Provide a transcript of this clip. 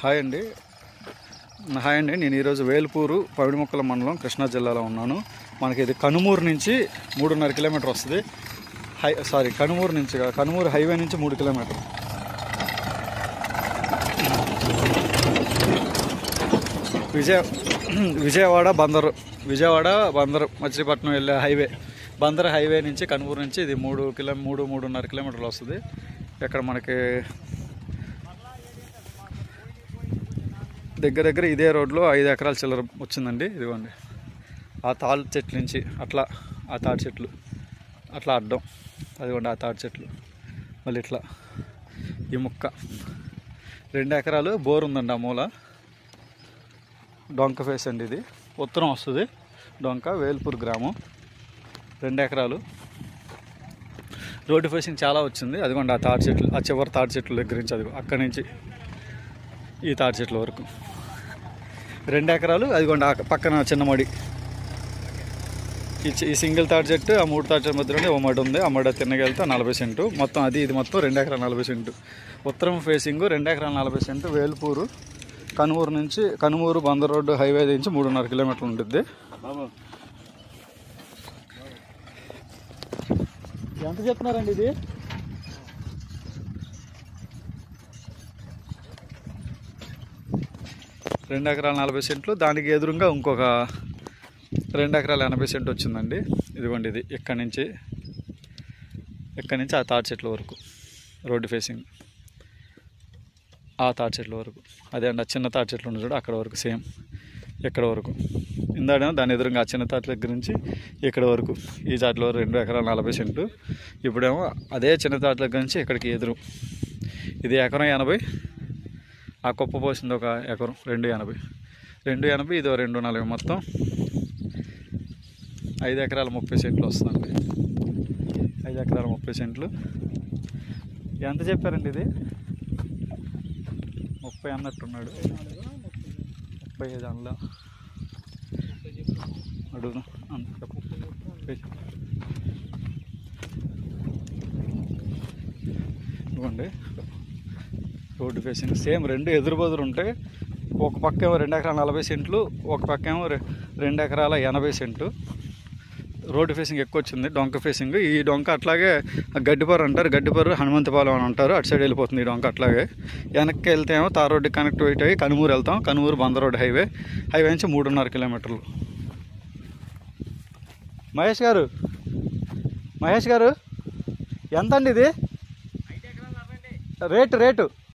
Hi అండి నేను ఈరోజు వేల్పూరు పవిడిముక్కల మండలం కృష్ణా జిల్లాలో ఉన్నాను. మనకి ఇది కనుమూరు నుంచి 3.5 కిలోమీటర్ వస్తుంది. కనుమూరు నుంచి కనుమూరు హైవే నుంచి 3 కిలోమీటర్లు. విజయవాడ బందరు మచిలీపట్నం వెళ్ళే హైవే, బందర్ హైవే నుంచి కనుమూరు నుంచి ఇది 3.5 కిలోమీటర్లు వస్తుంది. ఇక్కడ మనకి దగ్గర ఇదే రోడ్లో 5 ఎకరాల చిల్లర వచ్చిందండి. ఇదిగోండి ఆ తాళ్ళ చెట్ల నుంచి అట్లా ఆ తాటి చెట్లు అట్లా అడ్డం, అదిగోండి ఆ తాటి చెట్లు, మళ్ళీ ఇట్లా ఈ ముక్క 2 ఎకరాలు బోర్ ఉందండి. ఆ మూల డొంక ఫేస్ అండి, ఇది ఉత్తరం వస్తుంది. డొంక వేల్పూర్ గ్రామం, 2 ఎకరాలు. రోడ్డు ఫేసింగ్ చాలా వచ్చింది. అదిగోండి ఆ తాటి చెట్లు, ఆ చివరి తాటి చెట్ల దగ్గర నుంచి అదిగో అక్కడి నుంచి ఈ తాటి చెట్ల వరకు 2 ఎకరాలు. అదిగోండి ఆ పక్కన చిన్న మడి, ఈ సింగిల్ తాటి చెట్టు, ఆ 3 తాటి చెట్ల మధ్యలోనే ఓ మడి ఉంది. ఆ మడి తిన్నగెళ్తే 40 సెంటు మొత్తం. ఇది మొత్తం 2 ఎకరాల 40 సెంటు. ఉత్తరం ఫేసింగ్ 2 ఎకరాల 40 cent. Velpuru Kanumuru Bandar road highway నుంచి 3.5 కిలోమీటర్లు ఉంటుంది. ఎంత చెప్తున్నారండి ఇది? రెండు ఎకరాల 40 సెంట్లు. దానికి ఎదురుగా ఇంకొక 2 ఎకరాల 80 సెంటు వచ్చిందండి. ఇదిగోండి ఇది ఇక్కడి నుంచి ఆ తాటి చెట్ల వరకు రోడ్డు ఫేసింగ్, ఆ తాటి చెట్ల వరకు. అదే అండి ఆ చిన్న తాటి చెట్లు ఉంది చూడు, అక్కడ వరకు సేమ్ ఇక్కడ వరకు. ఇందాడేమో దాని ఎదురుగా ఆ చిన్న తాటి దగ్గర నుంచి ఇక్కడ వరకు ఈ తాటిలో 2 ఎకరాల 40 సెంటు. ఇప్పుడేమో అదే చిన్న తాటి దగ్గర నుంచి ఇక్కడికి ఎదురు ఇది 1 ఎకరం 80. ఆ కుప్ప పోసింది 1 ఎకరం 280, ఇదో 240, మొత్తం 5 ఎకరాల 30 సెంట్లు వస్తుందండి. 5 ఎకరాల 30 సెంట్లు. ఎంత చెప్పారండి ఇది? 30 అన్నట్టున్నాడు. 35 అందులో అడుగుదాం. ఇవ్వండి రోడ్డు ఫేసింగ్ సేమ్ 2 ఎదురు బదురు ఉంటాయి. ఒక పక్క ఏమో 2 ఎకరాల 40 సెంట్లు, ఒక పక్క ఏమో 2 ఎకరాల 80 సెంటు. రోడ్డు ఫేసింగ్ ఎక్కువ వచ్చింది. డొంక ఫేసింగ్, ఈ డొంక అట్లాగే గడ్డిపర్రు అంటారు, గడ్డిపర్రు హనుమంతపాలెం అని అంటారు. అటు సైడ్ వెళ్ళిపోతుంది ఈ డొంక. అట్లాగే వెనక్కి వెళ్తే ఏమో తార్ రోడ్డు కనెక్టివిటీ అయ్యి కనుమూరు వెళ్తాం. కనుమూరు బందర్ రోడ్డు హైవే నుంచి 3.5 కిలోమీటర్లు. మహేష్ గారు ఎంత అండి ఇది రేటు?